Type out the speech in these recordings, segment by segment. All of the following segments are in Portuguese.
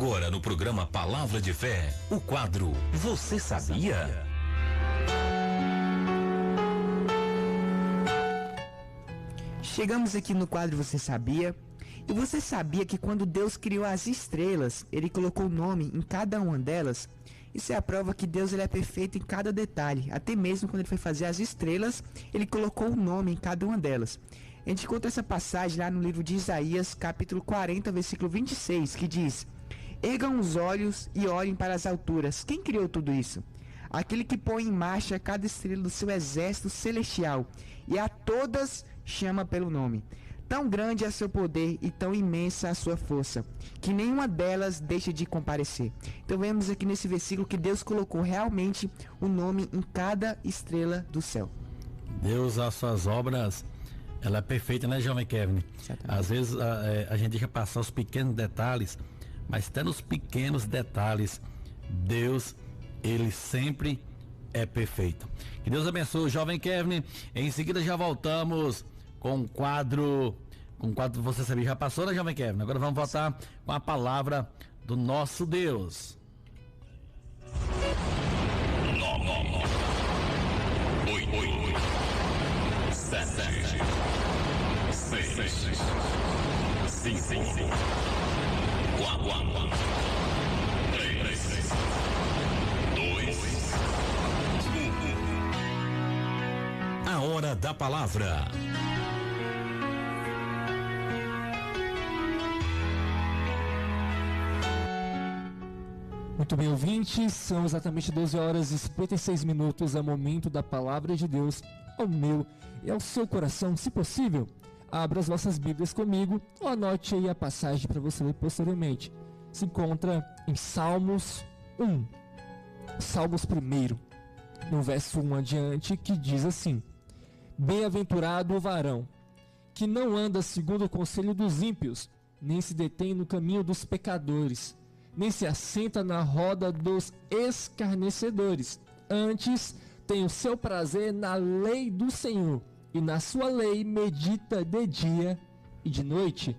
Agora no programa Palavra de Fé, o quadro Você Sabia? Chegamos aqui no quadro Você Sabia? E você sabia que quando Deus criou as estrelas, Ele colocou o nome em cada uma delas? Isso é a prova que Deus ele é perfeito em cada detalhe. Até mesmo quando Ele foi fazer as estrelas, Ele colocou o nome em cada uma delas. A gente encontra essa passagem lá no livro de Isaías, capítulo 40, versículo 26, que diz: Ergam os olhos e olhem para as alturas. Quem criou tudo isso? Aquele que põe em marcha cada estrela do seu exército celestial, e a todas chama pelo nome. Tão grande é seu poder e tão imensa a sua força, que nenhuma delas deixa de comparecer. Então vemos aqui nesse versículo que Deus colocou realmente o nome em cada estrela do céu. Deus, as suas obras, ela é perfeita, né, jovem Kevin? Exatamente. Às vezes a gente deixa passar os pequenos detalhes, mas até nos pequenos detalhes, Deus, Ele sempre é perfeito. Que Deus abençoe o jovem Kevin. Em seguida já voltamos com o quadro Você Sabia? Já passou, né, jovem Kevin? Agora vamos voltar com a palavra do nosso Deus. 7, 6, 5, 4, 3, 2, 1. A hora da palavra. Muito bem, ouvintes, são exatamente 12 horas e 56 minutos, é o momento da palavra de Deus ao meu e ao seu coração. Se possível, abra as vossas Bíblias comigo ou anote aí a passagem para você ler posteriormente. Se encontra em Salmos 1, Salmos 1, no verso 1 adiante, que diz assim: Bem-aventurado o varão, que não anda segundo o conselho dos ímpios, nem se detém no caminho dos pecadores, nem se assenta na roda dos escarnecedores. Antes tem o seu prazer na lei do Senhor, e na sua lei medita de dia e de noite.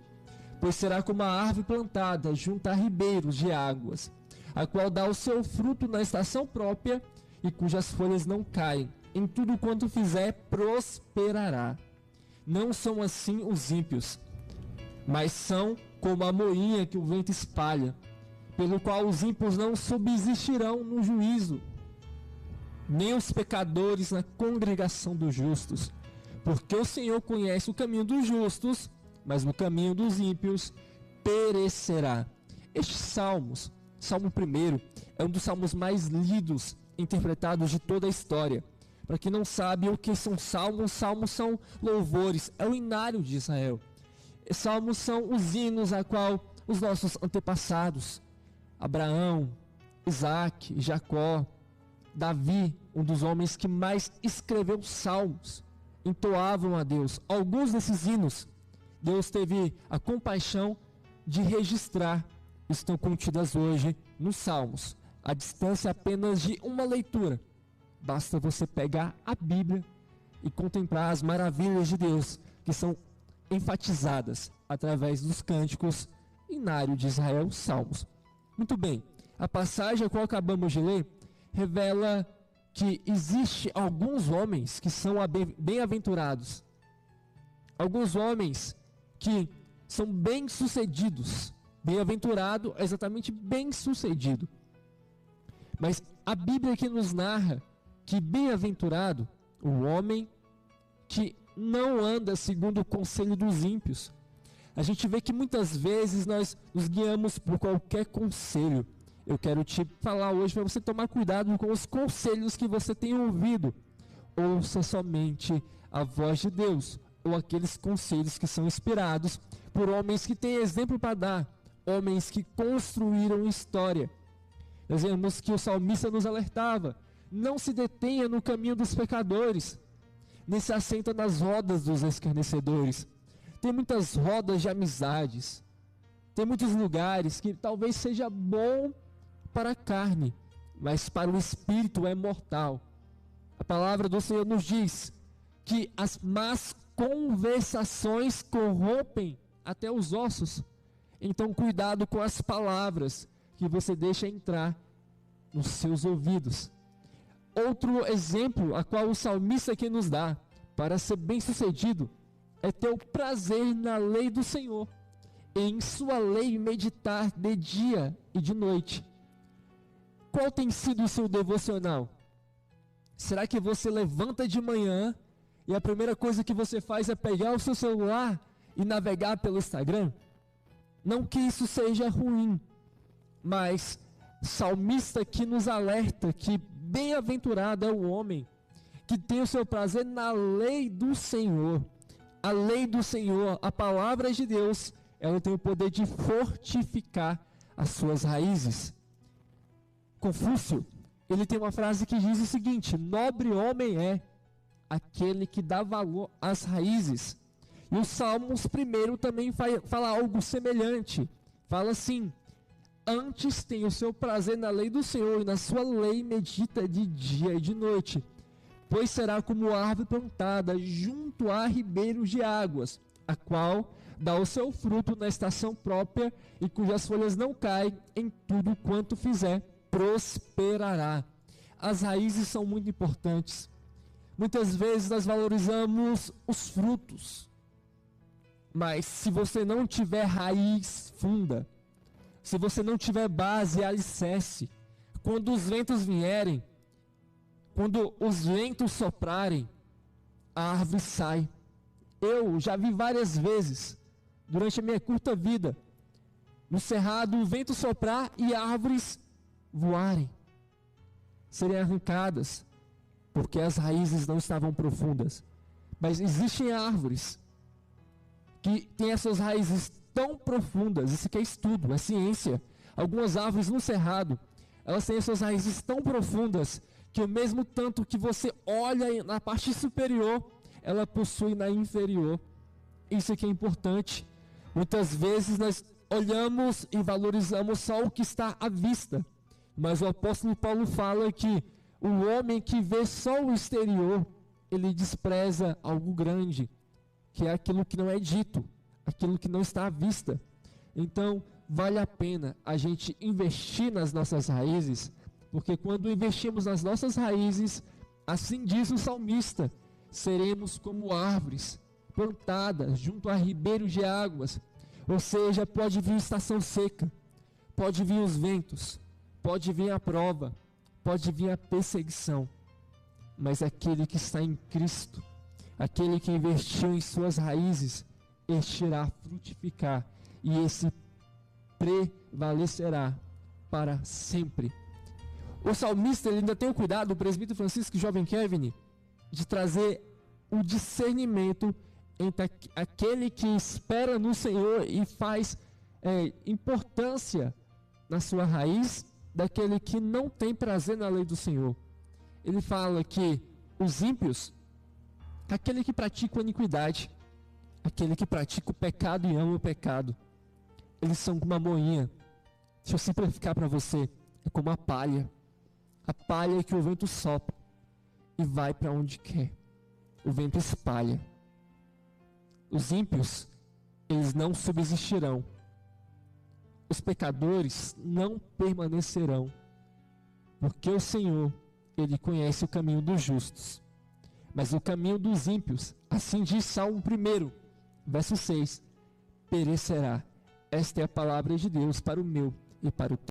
Pois será como a árvore plantada junto a ribeiros de águas, a qual dá o seu fruto na estação própria, e cujas folhas não caem. Em tudo quanto fizer, prosperará. Não são assim os ímpios, mas são como a moinha que o vento espalha, pelo qual os ímpios não subsistirão no juízo, nem os pecadores na congregação dos justos. Porque o Senhor conhece o caminho dos justos, mas o caminho dos ímpios perecerá. Este Salmo 1, é um dos salmos mais lidos, interpretados de toda a história. Para quem não sabe o que são salmos são louvores, é o hinário de Israel. Salmos são os hinos a qual os nossos antepassados, Abraão, Isaac, Jacó, Davi, um dos homens que mais escreveu salmos, entoavam a Deus. Alguns desses hinos, Deus teve a compaixão de registrar, estão contidas hoje nos salmos. A distância apenas de uma leitura. Basta você pegar a Bíblia e contemplar as maravilhas de Deus, que são enfatizadas através dos cânticos hinário de Israel, salmos. Muito bem, a passagem a qual acabamos de ler revela que existe alguns homens que são bem-aventurados, alguns homens que são bem-sucedidos. Bem-aventurado é exatamente bem-sucedido. Mas a Bíblia aqui nos narra que bem-aventurado o homem que não anda segundo o conselho dos ímpios. A gente vê que muitas vezes nós nos guiamos por qualquer conselho. Eu quero te falar hoje para você tomar cuidado com os conselhos que você tem ouvido. Ouça somente a voz de Deus, ou aqueles conselhos que são inspirados por homens que têm exemplo para dar, homens que construíram história. Nós vemos que o salmista nos alertava: não se detenha no caminho dos pecadores, nem se assenta nas rodas dos escarnecedores. Tem muitas rodas de amizades, tem muitos lugares que talvez seja bom para a carne, mas para o espírito é mortal. A palavra do Senhor nos diz que as más conversações corrompem até os ossos. Então cuidado com as palavras que você deixa entrar nos seus ouvidos. Outro exemplo a qual o salmista aqui nos dá para ser bem-sucedido é ter o prazer na lei do Senhor, e em sua lei meditar de dia e de noite. Qual tem sido o seu devocional? Será que você levanta de manhã e a primeira coisa que você faz é pegar o seu celular e navegar pelo Instagram? Não que isso seja ruim, mas o salmista que nos alerta que bem-aventurado é o homem que tem o seu prazer na lei do Senhor. A lei do Senhor, a palavra de Deus, ela tem o poder de fortificar as suas raízes. Confúcio, ele tem uma frase que diz o seguinte: nobre homem é aquele que dá valor às raízes. E o Salmos 1 também fala algo semelhante. Fala assim: antes tem o seu prazer na lei do Senhor, e na sua lei medita de dia e de noite. Pois será como árvore plantada junto a ribeiros de águas, a qual dá o seu fruto na estação própria, e cujas folhas não caem, em tudo quanto fizer, prosperará. As raízes são muito importantes. Muitas vezes nós valorizamos os frutos, mas se você não tiver raiz funda, se você não tiver base e alicerce, quando os ventos vierem, quando os ventos soprarem, a árvore sai. Eu já vi várias vezes, durante a minha curta vida, no cerrado o vento soprar e árvores voarem, serem arrancadas, porque as raízes não estavam profundas. Mas existem árvores que têm as suas raízes tão profundas, isso aqui é estudo, é ciência. Algumas árvores no cerrado, elas têm as suas raízes tão profundas, que o mesmo tanto que você olha na parte superior, ela possui na inferior. Isso aqui é importante. Muitas vezes nós olhamos e valorizamos só o que está à vista, mas o apóstolo Paulo fala que o homem que vê só o exterior, ele despreza algo grande, que é aquilo que não é dito, aquilo que não está à vista. Então, vale a pena a gente investir nas nossas raízes, porque quando investimos nas nossas raízes, assim diz o salmista, seremos como árvores plantadas junto a ribeiros de águas. Ou seja, pode vir estação seca, pode vir os ventos, pode vir a prova, pode vir a perseguição, mas aquele que está em Cristo, aquele que investiu em suas raízes, este irá frutificar, e esse prevalecerá para sempre. O salmista ele ainda tem o cuidado, o presbítero Francisco Jovem Kevin, de trazer o discernimento entre aquele que espera no Senhor e faz importância na sua raiz, daquele que não tem prazer na lei do Senhor. Ele fala que os ímpios, aquele que pratica a iniquidade, aquele que pratica o pecado e ama o pecado, eles são como uma moinha. Deixa eu simplificar para você, é como a palha que o vento sopra e vai para onde quer. O vento espalha. Os ímpios, eles não subsistirão. Os pecadores não permanecerão, porque o Senhor, Ele conhece o caminho dos justos, mas o caminho dos ímpios, assim diz Salmo 1, verso 6, perecerá. Esta é a palavra de Deus para o meu e para o teu.